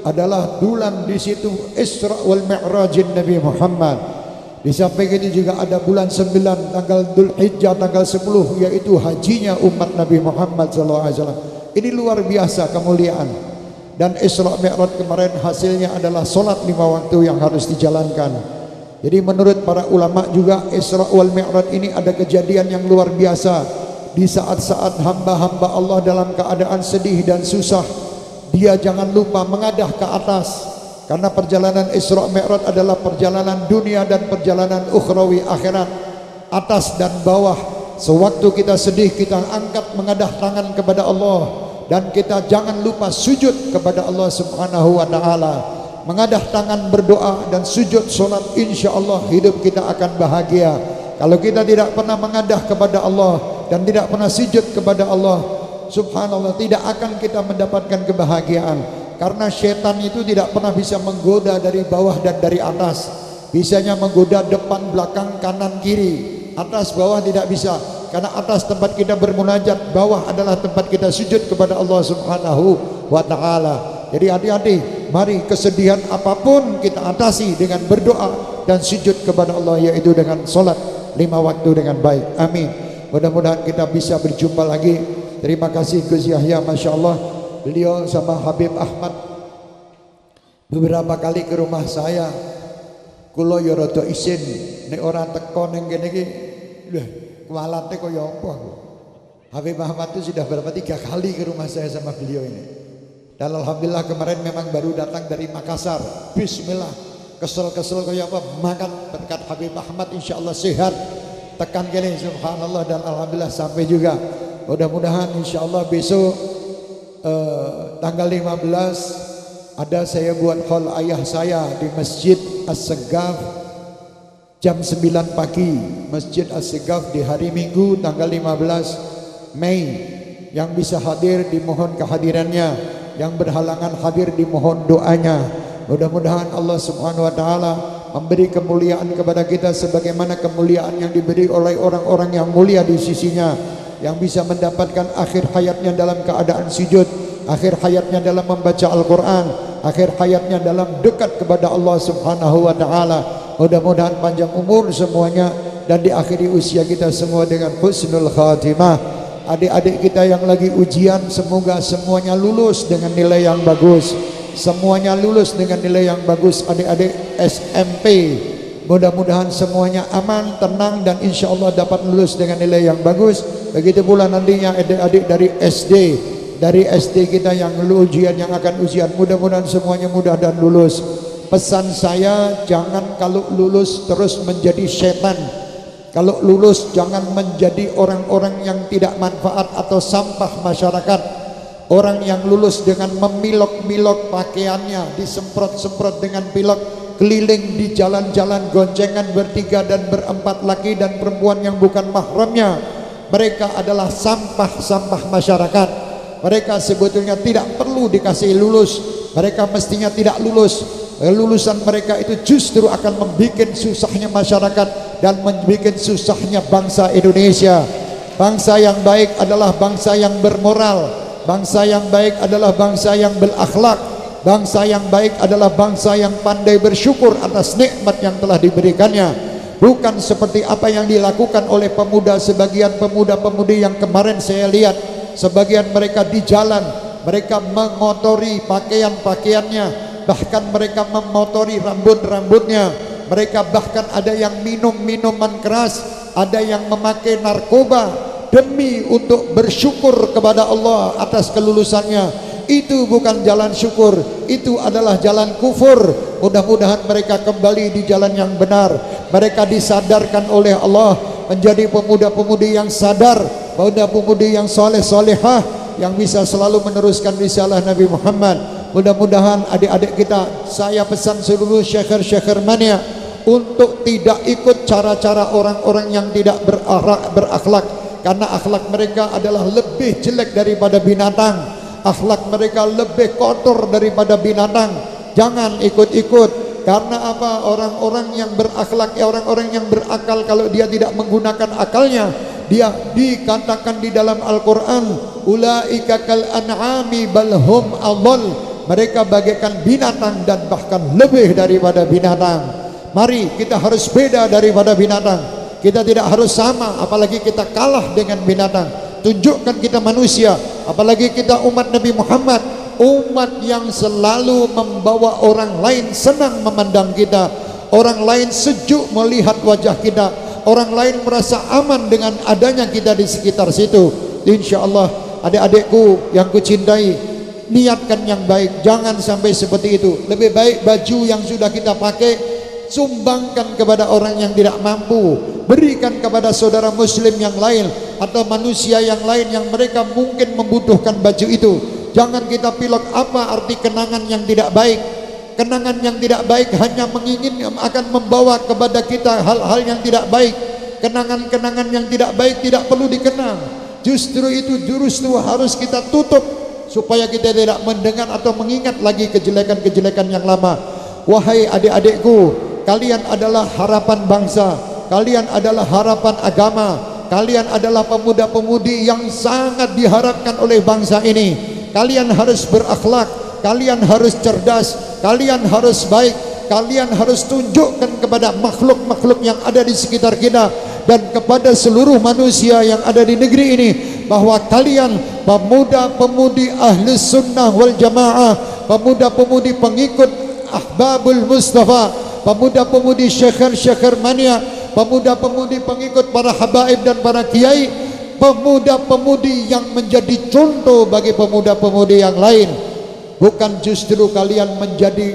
adalah bulan di situ Isra wal Mi'rajin Nabi Muhammad. Di samping itu juga ada bulan 9 tanggal Dzulhijjah tanggal 10, yaitu hajinya umat Nabi Muhammad SAW. Ini luar biasa kemuliaan. Dan Isra Mi'raj kemarin hasilnya adalah solat 5 waktu yang harus dijalankan. Jadi menurut para ulama juga Isra wal Mi'raj ini ada kejadian yang luar biasa. Di saat-saat hamba-hamba Allah dalam keadaan sedih dan susah, dia jangan lupa mengadah ke atas. Karena perjalanan Isra Mi'raj adalah perjalanan dunia dan perjalanan ukhrawi akhirat, atas dan bawah. Sewaktu kita sedih, kita angkat mengadah tangan kepada Allah. Dan kita jangan lupa sujud kepada Allah Subhanahu wa ta'ala. Mengadah tangan berdoa dan sujud solat, insya Allah hidup kita akan bahagia. Kalau kita tidak pernah mengadah kepada Allah dan tidak pernah sujud kepada Allah, subhanallah, tidak akan kita mendapatkan kebahagiaan. Karena setan itu tidak pernah bisa menggoda dari bawah dan dari atas. Bisanya menggoda depan, belakang, kanan, kiri. Atas, bawah tidak bisa. Karena atas tempat kita bermunajat, bawah adalah tempat kita sujud kepada Allah Subhanahu wa ta'ala. Jadi hati-hati, mari kesedihan apapun kita atasi dengan berdoa dan sujud kepada Allah, yaitu dengan solat 5 waktu dengan baik. Amin. Mudah-mudahan kita bisa berjumpa lagi. Terima kasih Gus Yahya, Masya Allah. Beliau sama Habib Ahmad beberapa kali ke rumah saya. kula ya rada isin nek ora teko ning kene iki lho kualate kaya apa. Habib Ahmad itu sudah berapa 3 kali ke rumah saya sama beliau ini. Dan alhamdulillah kemarin memang baru datang dari Makassar. Bismillah. Kesel-kesel kayak apa makan berkat Habib Ahmad insyaallah sehat. Tekan kene subhanallah dan alhamdulillah sampai juga. Mudah-mudahan insyaallah besok tanggal 15 ada saya buat hall ayah saya di Masjid As-Segaf jam 9 pagi. Masjid As-Segaf di hari Minggu tanggal 15 Mei. Yang bisa hadir dimohon kehadirannya, yang berhalangan hadir dimohon doanya. Mudah-mudahan Allah Subhanahu wa taala memberi kemuliaan kepada kita sebagaimana kemuliaan yang diberi oleh orang-orang yang mulia di sisinya, yang bisa mendapatkan akhir hayatnya dalam keadaan sujud, akhir hayatnya dalam membaca Al-Quran, akhir hayatnya dalam dekat kepada Allah Subhanahu wa taala. Mudah-mudahan panjang umur semuanya dan diakhiri usia kita semua dengan husnul khatimah. Adik-adik kita yang lagi ujian semoga semuanya lulus dengan nilai yang bagus. Semuanya lulus dengan nilai yang bagus. Adik-adik SMP mudah-mudahan semuanya aman, tenang dan insya Allah dapat lulus dengan nilai yang bagus. Begitu pula nantinya adik-adik dari SD, dari SD kita yang ujian, yang akan ujian, mudah-mudahan semuanya mudah dan lulus. Pesan saya, jangan kalau lulus terus menjadi setan. Kalau lulus jangan menjadi orang-orang yang tidak manfaat atau sampah masyarakat. Orang yang lulus dengan memilok-milok pakaiannya, disemprot-semprot dengan pilok, keliling di jalan-jalan goncengan bertiga dan berempat, laki dan perempuan yang bukan mahramnya. Mereka adalah sampah-sampah masyarakat. Mereka sebetulnya tidak perlu dikasih lulus. Mereka mestinya tidak lulus. Lulusan mereka itu justru akan membuat susahnya masyarakat dan membuat susahnya bangsa Indonesia. Bangsa yang baik adalah bangsa yang bermoral. Bangsa yang baik adalah bangsa yang berakhlak. Bangsa yang baik adalah bangsa yang pandai bersyukur atas nikmat yang telah diberikannya. Bukan seperti apa yang dilakukan oleh pemuda, sebagian pemuda-pemudi yang kemarin saya lihat. Sebagian mereka di jalan, mereka mengotori pakaian-pakaiannya, bahkan mereka memotori rambut-rambutnya. Mereka bahkan ada yang minum minuman keras, ada yang memakai narkoba demi untuk bersyukur kepada Allah atas kelulusannya. Itu bukan jalan syukur, itu adalah jalan kufur. Mudah-mudahan mereka kembali di jalan yang benar. Mereka disadarkan oleh Allah menjadi pemuda-pemudi yang sadar, pemuda-pemudi yang soleh-solehah, yang bisa selalu meneruskan risalah Nabi Muhammad. Mudah-mudahan adik-adik kita, saya pesan seluruh syekhir-syekhir mania untuk tidak ikut cara-cara orang-orang yang tidak berakhlak, karena akhlak mereka adalah lebih jelek daripada binatang. Akhlak mereka lebih kotor daripada binatang. Jangan ikut-ikut. Karena apa? Orang-orang yang berakhlak, orang-orang yang berakal, kalau dia tidak menggunakan akalnya, dia dikatakan di dalam Al-Quran, ulaika kal an'ami bal hum adall. Mereka bagaikan binatang dan bahkan lebih daripada binatang. Mari kita harus beda daripada binatang. Kita tidak harus sama, apalagi kita kalah dengan binatang. Tunjukkan kita manusia, apalagi kita umat Nabi Muhammad, umat yang selalu membawa orang lain senang memandang kita, orang lain sejuk melihat wajah kita, orang lain merasa aman dengan adanya kita di sekitar situ. Insya Allah adik-adikku yang kucintai, niatkan yang baik, jangan sampai seperti itu. Lebih baik baju yang sudah kita pakai sumbangkan kepada orang yang tidak mampu, berikan kepada saudara muslim yang lain atau manusia yang lain yang mereka mungkin membutuhkan baju itu. Jangan kita pilok apa arti kenangan yang tidak baik. Kenangan yang tidak baik hanya menginginkan akan membawa kepada kita hal-hal yang tidak baik. Kenangan-kenangan yang tidak baik tidak perlu dikenang. Justru itu justru harus kita tutup supaya kita tidak mendengar atau mengingat lagi kejelekan-kejelekan yang lama. Wahai adik-adikku, kalian adalah harapan bangsa, kalian adalah harapan agama, kalian adalah pemuda-pemudi yang sangat diharapkan oleh bangsa ini. Kalian harus berakhlak, kalian harus cerdas, kalian harus baik, kalian harus tunjukkan kepada makhluk-makhluk yang ada di sekitar kita dan kepada seluruh manusia yang ada di negeri ini bahwa kalian pemuda-pemudi ahli sunnah wal jamaah, pemuda-pemudi pengikut Ahbabul Mustafa, pemuda-pemudi syekhir-syekhir mania, pemuda-pemudi pengikut para habaib dan para kiai, pemuda-pemudi yang menjadi contoh bagi pemuda-pemudi yang lain. Bukan justru kalian menjadi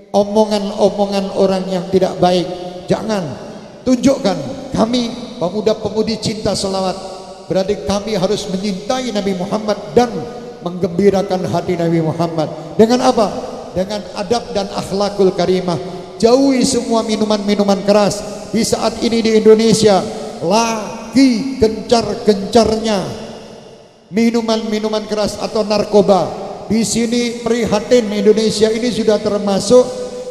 omongan-omongan orang yang tidak baik. Jangan. Tunjukkan kami pemuda-pemudi cinta selawat. Berarti kami harus menyintai Nabi Muhammad dan menggembirakan hati Nabi Muhammad. Dengan apa? Dengan adab dan akhlakul karimah. Jauhi semua minuman-minuman keras. Di saat ini di Indonesia lagi gencar-gencarnya minuman-minuman keras atau narkoba. Di sini prihatin, Indonesia ini sudah termasuk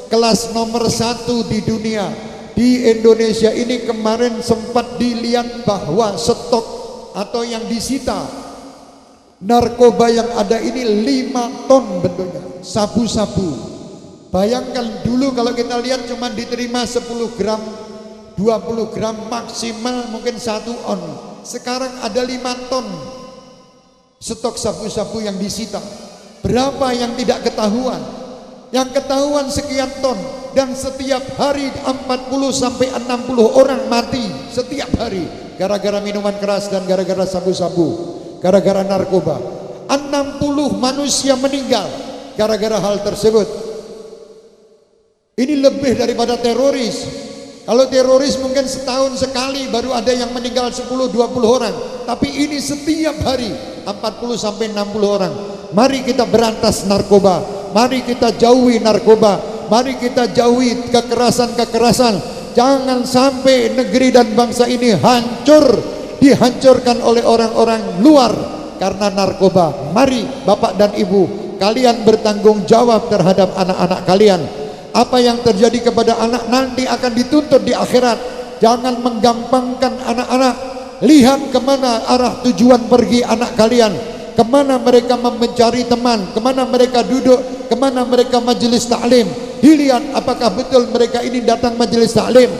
kelas nomor 1 di dunia. Di Indonesia ini kemarin sempat dilihat bahwa stok atau yang disita narkoba yang ada ini 5 ton bentuknya, sabu-sabu. Bayangkan dulu kalau kita lihat cuma diterima 10 gram, 20 gram, maksimal mungkin 1 on. Sekarang ada 5 ton stok sabu-sabu yang disita. Berapa yang tidak ketahuan? Yang ketahuan sekian ton. Dan setiap hari 40 sampai 60 orang mati setiap hari gara-gara minuman keras dan gara-gara sabu-sabu, gara-gara narkoba. 60 manusia meninggal gara-gara hal tersebut. Ini lebih daripada teroris. Kalau teroris mungkin setahun sekali baru ada yang meninggal 10-20 orang, tapi ini setiap hari 40 sampai 60 orang. Mari kita berantas narkoba, mari kita jauhi narkoba, mari kita jauhi kekerasan-kekerasan. Jangan sampai negeri dan bangsa ini hancur, dihancurkan oleh orang-orang luar karena narkoba. Mari Bapak dan Ibu, kalian bertanggung jawab terhadap anak-anak kalian. Apa yang terjadi kepada anak nanti akan dituntut di akhirat. Jangan menggampangkan anak-anak. Lihat kemana arah tujuan pergi anak kalian, kemana mereka mencari teman, kemana mereka duduk, kemana mereka majelis taklim. Dilihat apakah betul mereka ini datang majelis taklim,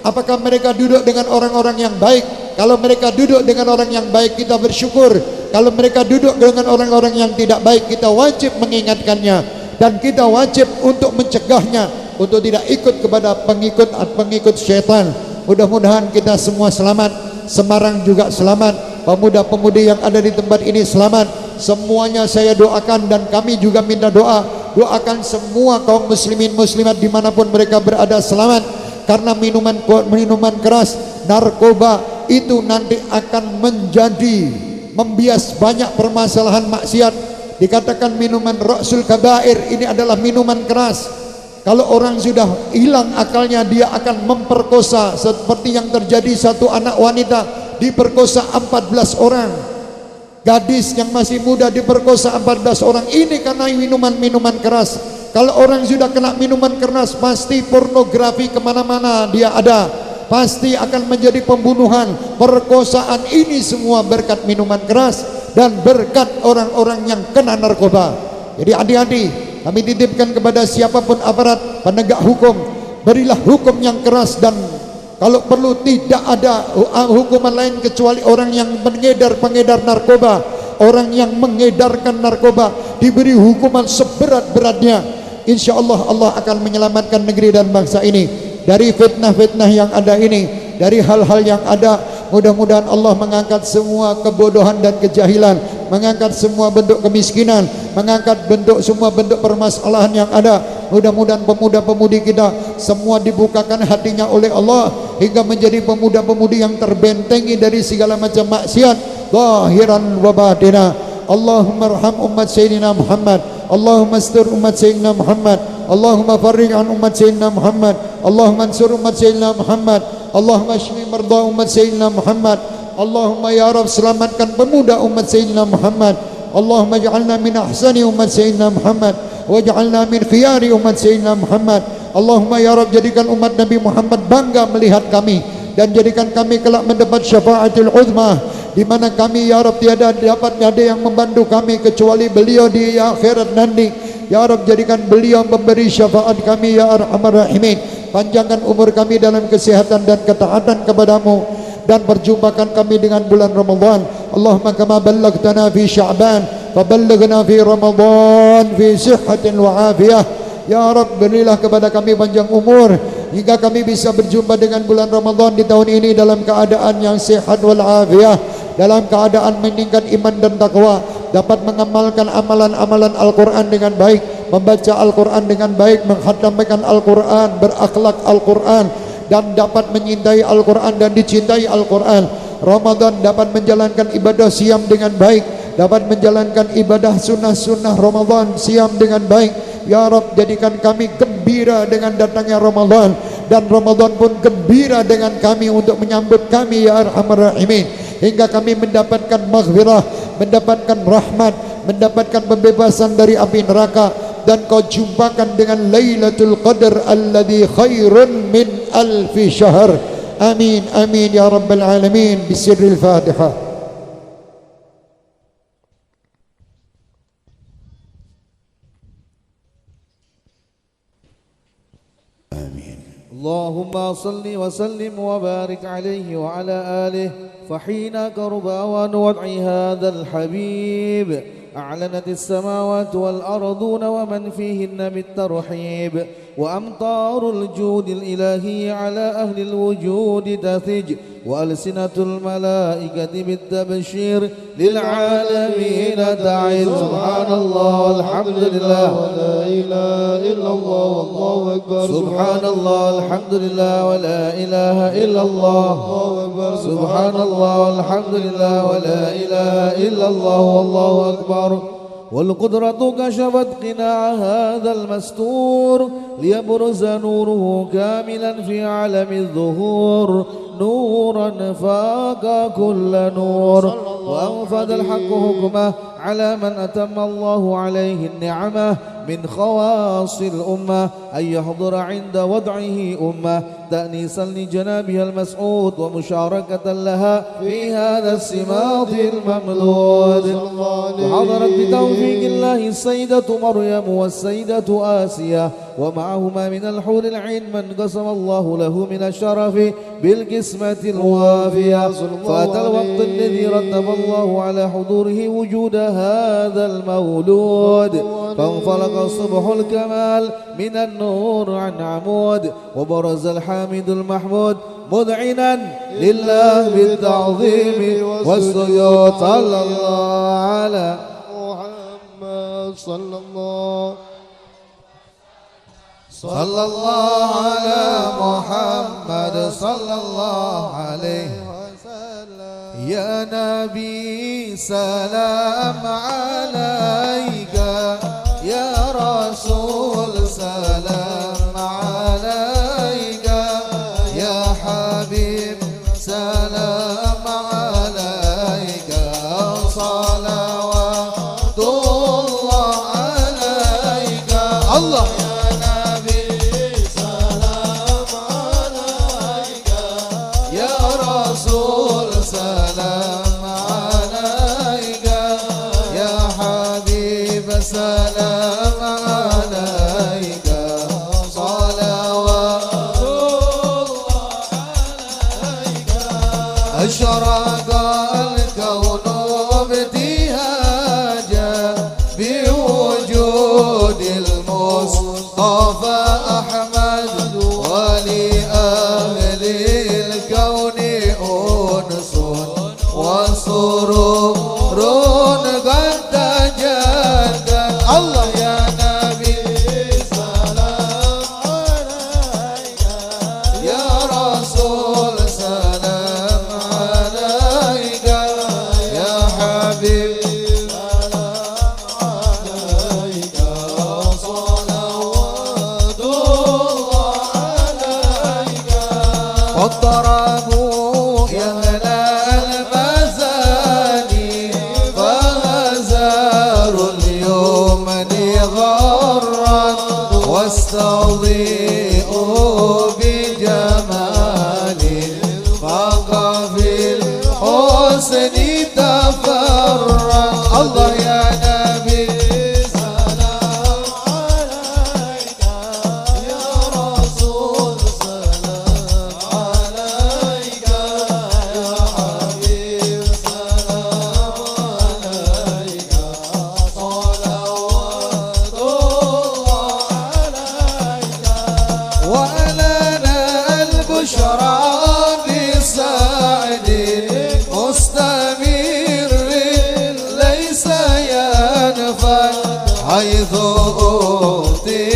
apakah mereka duduk dengan orang-orang yang baik. Kalau mereka duduk dengan orang yang baik, kita bersyukur. Kalau mereka duduk dengan orang-orang yang tidak baik, kita wajib mengingatkannya dan kita wajib untuk mencegahnya, untuk tidak ikut kepada pengikut syaitan. Mudah-mudahan kita semua selamat, Semarang juga selamat, pemuda-pemudi yang ada di tempat ini selamat. Semuanya saya doakan dan kami juga minta doa. Doakan semua kaum muslimin muslimat dimanapun mereka berada selamat. Karena minuman keras, narkoba itu nanti akan menjadi membias banyak permasalahan maksiat. Dikatakan minuman ra'sul kabair, ini adalah minuman keras. Kalau orang sudah hilang akalnya, dia akan memperkosa. Seperti yang terjadi satu anak wanita diperkosa 14 orang. Gadis yang masih muda diperkosa 14 orang. Ini karena minuman-minuman keras. Kalau orang sudah kena minuman keras, pasti pornografi kemana-mana dia ada. Pasti akan menjadi pembunuhan, perkosaan. Ini semua berkat minuman keras dan berkat orang-orang yang kena narkoba. Jadi hati-hati, kami titipkan kepada siapapun aparat penegak hukum, berilah hukum yang keras dan kalau perlu tidak ada hukuman lain kecuali orang yang pengedar narkoba, orang yang mengedarkan narkoba diberi hukuman seberat-beratnya. Insya Allah Allah akan menyelamatkan negeri dan bangsa ini dari fitnah-fitnah yang ada ini, dari hal-hal yang ada. Mudah-mudahan Allah mengangkat semua kebodohan dan kejahilan, mengangkat semua bentuk kemiskinan, mengangkat semua bentuk permasalahan yang ada. Mudah-mudahan pemuda-pemudi kita semua dibukakan hatinya oleh Allah hingga menjadi pemuda-pemudi yang terbentengi dari segala macam maksiat zahiran wa batina. Allahumma arham umat Sayyidina Muhammad, Allahumma astur umat Sayyidina Muhammad, Allahumma farrij an umat Sayyidina Muhammad, Allahumma ansur umat Sayyidina Muhammad, Allahumma shfi marda umat Sayyidina Muhammad. Allahumma ya Rabb, selamatkan pemuda umat Sayyidina Muhammad. Allahumma ja'alna min ahsani umat Sayyidina Muhammad waj'alna min khiyari umat Sayyidina Muhammad. Allahumma ya Rabb, jadikan umat Nabi Muhammad bangga melihat kami dan jadikan kami kelak mendapat syafaatul uzma, di mana kami ya Rabb tiada dapat ada yang membantu kami kecuali beliau di akhirat nanti. Ya Rabb, jadikan beliau memberi syafaat kami ya Arhamar Rahimin. Panjangkan umur kami dalam kesehatan dan ketaatan kepadamu dan perjumpakan kami dengan bulan Ramadan. Allahumma kama ballagtana fi Sya'ban faballighna fi Ramadan fi sihhatin wa afiyah. Ya Rabb, berilah kepada kami panjang umur hingga kami bisa berjumpa dengan bulan Ramadan di tahun ini dalam keadaan yang sehat walafiat, dalam keadaan meningkat iman dan takwa, dapat mengamalkan amalan-amalan Al-Quran dengan baik, membaca Al-Quran dengan baik, menghatamkan Al-Quran, berakhlak Al-Quran, dan dapat menyintai Al-Quran dan dicintai Al-Quran. Ramadan dapat menjalankan ibadah siam dengan baik, dapat menjalankan ibadah sunnah-sunnah Ramadan siam dengan baik. Ya Rabb, jadikan kami gembira dengan datangnya Ramadan, dan Ramadan pun gembira dengan kami untuk menyambut kami ya Arhamar Rahimin, hingga kami mendapatkan maghfirah, mendapatkan rahmat, mendapatkan pembebasan dari api neraka, dan kau jumpakan dengan Lailatul Qadar alladhi khairun min alfi syahr. Amin amin ya rabbal alamin. Bisirril Fatihah. اللهم صل وسلم وبارك عليه وعلى آله. فحين كرباوان وضع هذا الحبيب أعلنت السماوات والأرضون ومن فيهن بالترحيب، وأمطار الجود الإلهي على أهل الوجود تثج، وألسنة الملائكة بالتبشير للعالمين تعد. سبحان الله والحمد لله ولا إله إلا الله والله أكبر. سبحان الله والحمد لله ولا إله إلا الله. سبحان الله والحمد لله ولا إله إلا الله والله أكبر. والقدرة كشفت قناع هذا المستور ليبرز نوره كاملا في عالم الظهور، نورا فاق كل نور، وأنفذ الحق حكمه على من أتم الله عليه النعمة من خواص الأمة أن يحضر عند وضعه أمة تأنيسا لجنابها المسعود ومشاركة لها في هذا السماط الممدود. وحضرت بتوفيق الله السيدة مريم والسيدة آسيا ومعهما من الحور العين من قسم الله له من الشرف بالقسمة الوافية. فأتى الوقت الذي رتب الله على حضوره وجود هذا المولود، فانفلق صبح الكمال من النور عن عمود، وبرز الحامد المحمود مذعنا لله بالتعظيم والسجود. صلى الله على محمد صلى الله على محمد صلى الله عليه وسلم. يا نبي سلام عليك، يا رسول سلام عليك، يا حبيب سلام عليك، صلوات الله عليك. الله سلام عليك، يا حبيب سلام عليك، صلوات الله عليك. أشرق الكون ابتهاجا بوجود المصطفى أحمد، ولأهل الكون أنس وسرور قد تجدد. الله يا نبي سلام عليك، يا رسول سلام عليك، يا حبيب سلام عليك، صلوات الله عليك. واضطربوا يا واستضيئوا بجمالي، فاق في الحسن تفرق. الله يا نبي سلام عليك، يا رسول سلام عليك. نفت حيث أوتينا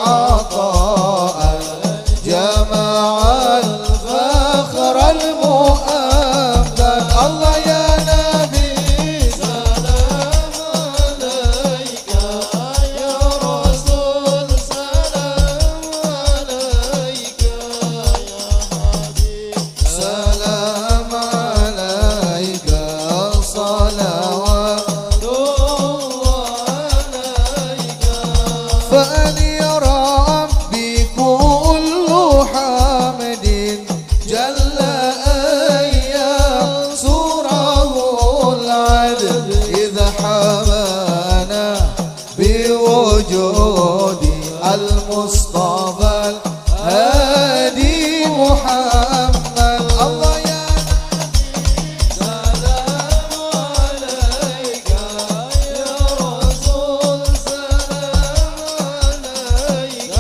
عطاء جمع الفخر المؤمن. الله يا نبي سلام عليك، يا رسول سلام عليك، يا حبيب سلام عليك، صلوات الله عليك. فأني ربي كل حامد جل أيام سوره العدل إذا حمانا بوجود المصطفى الهادي محمد. الله يا سلام عليك، يا رسول سلام عليك،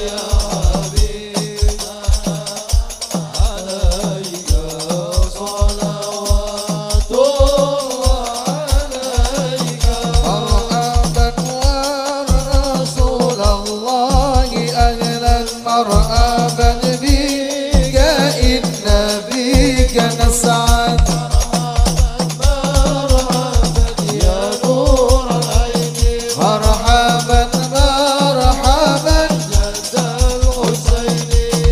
يا حبيب عليك صلوات الله عليك. مرحبا ورسول الله أهلا مرحبا بك إن بك نسعد. مرحبا يا نور العين، مرحبا مرحبا جد الحسين،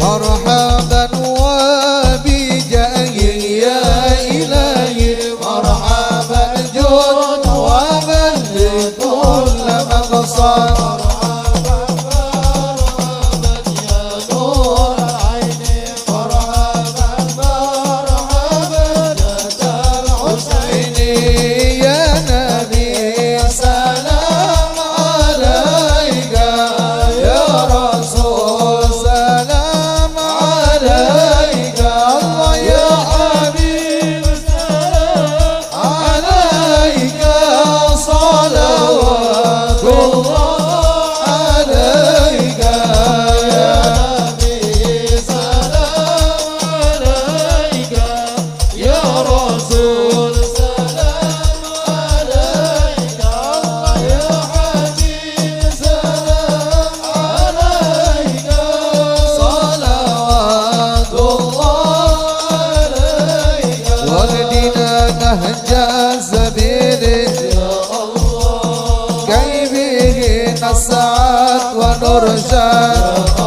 مرحبا وبجاه يا إلهي، مرحبا جد ومن لكل مقصد. مرحبا يا نور العين، مرحبا مرحبا جد الحسين. يا نبي سلام عليك، يا رسول سلام عليك، الله يا حبيب سلام عليك، صلوات الله عليك. يا نبي سلام عليك، يا رسول سلام عليك، الله يا حبيب سلام عليك، صلوات الله عليك. واهدنا نهج السبيل يا الله، كي به نسعد ونرشد. يا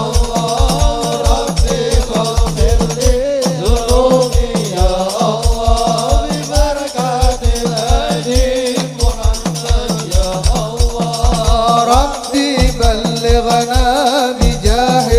الله ربي فاغفر لي ذنوبي يا الله، ببركة الهادي محمد يا الله. ربي بلغنا بجاهه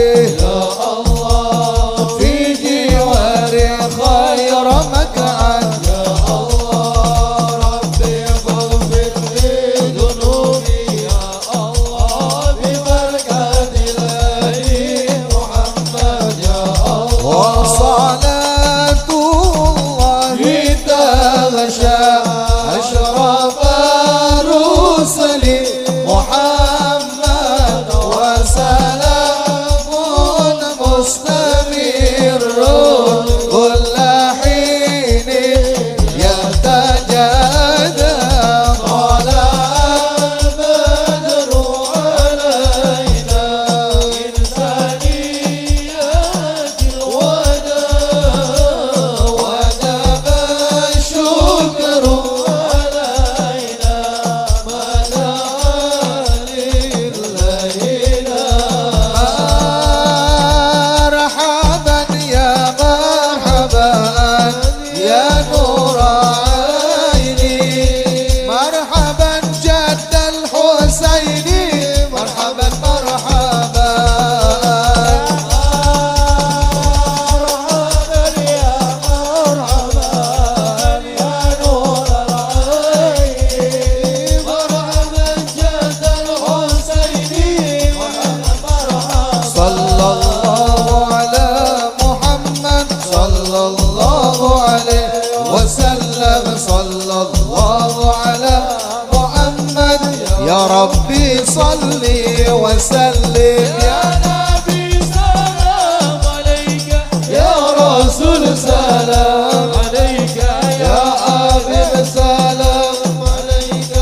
يا الله، في جوار خير مكان يا الله. ربي فاغفر لي ذنوبي يا الله، ببركة الهادي محمد يا الله. وصلاة الله تغشى أشرف الرسل محمد، وسلام مستمر كل حين يتجدد. طلع البدر علينا من ثنيات الوداع، وجب الشكر علينا ما دعا لليل. مرحبا يا مرحبا يا نور عيني، مرحبا جد الحسين، مرحبا مرحبا. مرحبا يا مرحبا يا نور العين، مرحبا جد الحسين، مرحبا مرحبا. صلى الله على محمد صلى الله عليه وسلم، صلى الله على محمد. يا ربي صلي وسلم، يا نبي سلام عليك، يا رسول سلام عليك، يا حبيب سلام عليك،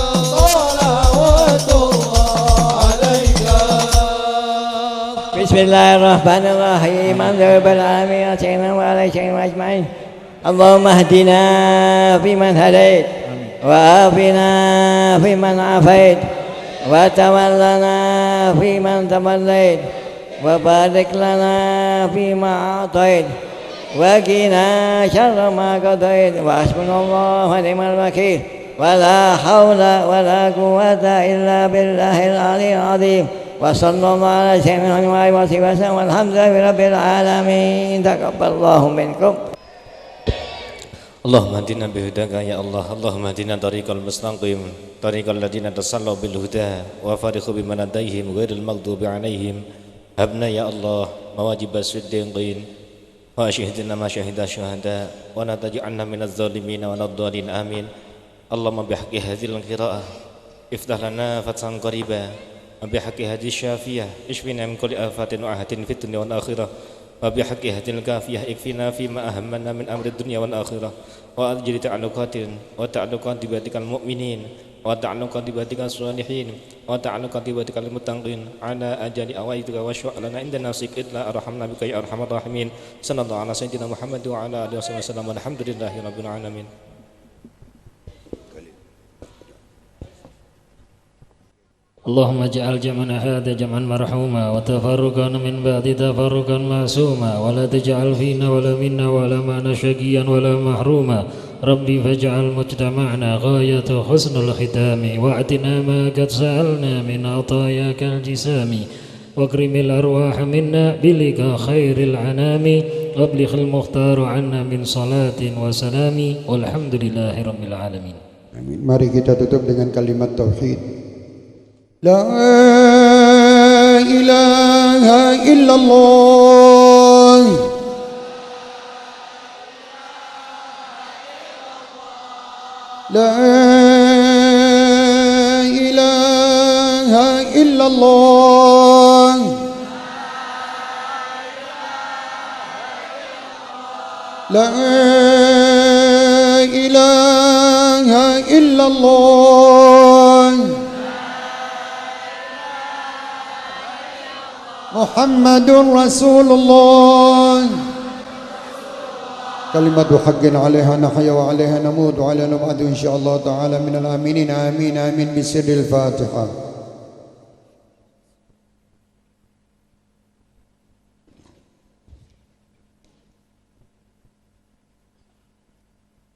الله الرحمن الرحيم الحمد لله رب العالمين سيدنا وعلى سيدنا أجمعين اللهم اهدنا فيمن هديت وعافنا فيمن عافيت وتولنا فيمن توليت وبارك لنا فيما أعطيت وقنا شر ما قضيت وحسبنا الله ونعم الوكيل ولا حول ولا قوة إلا بالله العلي العظيم وصلى الله على سيدنا محمد وسلم والحمد لله رب العالمين تقبل الله منكم. اللهم اهدنا بهداك يا الله اللهم اهدنا طريق المستقيم طريق الذين تصلوا بالهدى وفارقوا بمن لديهم غير المغضوب عليهم هبنا يا الله مواجب الصديقين وأشهدنا ما شهد الشهداء ولا تجعلنا من الظالمين ولا الضالين آمين. اللهم بحق هذه القراءة افتح لنا فتحا قريبا وبحق هذه الشافية اشفنا من كل آفات وآهات في الدنيا والآخرة وبحق هذه الكافية اكفنا فيما أهمنا من أمر الدنيا والآخرة وأجل تعلقات وتعلقات ببيتك المؤمنين وتعلقات ببيتك الصالحين وتعلقات ببيتك المتقين على أجل أوائدك واشفع لنا عند نفسك إلا أرحمنا بك يا أرحم الراحمين. صلى الله على سيدنا محمد وعلى آله وصحبه وسلم والحمد لله رب العالمين. اللهم اجعل جمعنا هذا جمعا مرحوما وتفرقا من بعد تفرقا معصوما ولا تجعل فينا ولا منا ولا معنا شقيا ولا محروما ربي فاجعل مجتمعنا غاية حسن الختام واعتنا ما قد سألنا من عطاياك الجسام واكرم الأرواح منا بلقاء خير العنام وابلغ المختار عنا من صلاة وسلام والحمد لله رب العالمين. Amin. Mari kita tutup dengan kalimat tauhid. La ilaha illallah. La ilaha illallah. La ilaha illallah. Muhammadur Rasulullah. Kalimatu haqqin 'alaiha nahya wa 'alaiha namut wa 'alaiha nub'adu insyaallah ta'ala minal aminin amin amin bisirril Fatihah.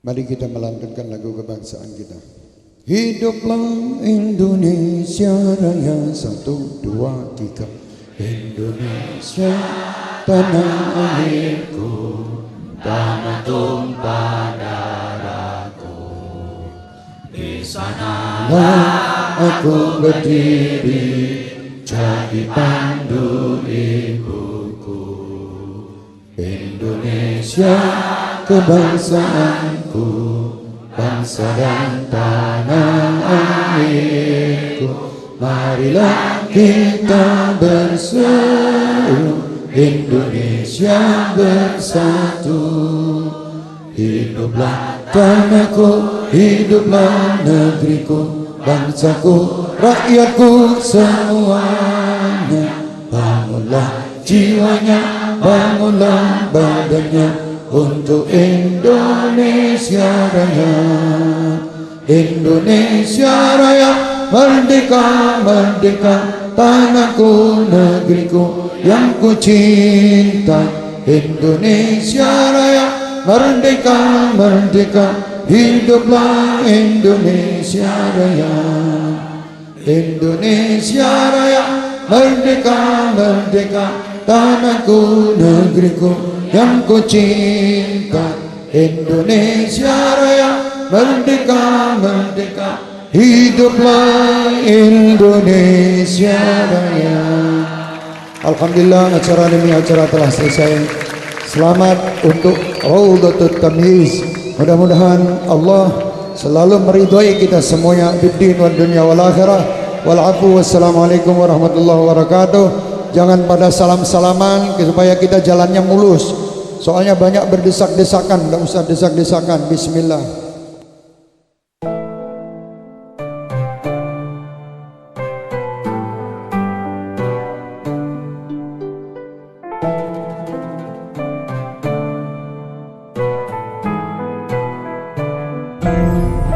Mari kita melantunkan lagu kebangsaan kita. Hiduplah Indonesia Raya 1 2 3. Indonesia tanah airku, tanah tumpah darahku. Di sanalah aku berdiri, jadi pandu ibuku. Indonesia kebangsaanku, bangsa dan tanah airku. Marilah kita berseru, Indonesia bersatu. Hiduplah tanahku, hiduplah negeriku, bangsaku, rakyatku semuanya. Bangunlah jiwanya, bangunlah badannya untuk Indonesia Raya. Indonesia Raya, merdeka, merdeka, tanahku, negeriku yang ku cinta. Indonesia Raya, merdeka, merdeka, hiduplah Indonesia Raya. Indonesia Raya, merdeka, merdeka, tanahku, negeriku yang ku cinta. Indonesia Raya, merdeka, merdeka, hiduplah Indonesia Raya. Alhamdulillah, acara demi acara telah selesai. Selamat untuk Raudhatut Tamyiz. Mudah-mudahan Allah selalu meridhai kita semuanya biddin wad dunya wal akhirah. Wal afu wassalamualaikum warahmatullahi wabarakatuh. Jangan pada salam-salaman supaya kita jalannya mulus. Soalnya banyak berdesak-desakan, enggak usah desak-desakan. Bismillah. Alhamdulillah.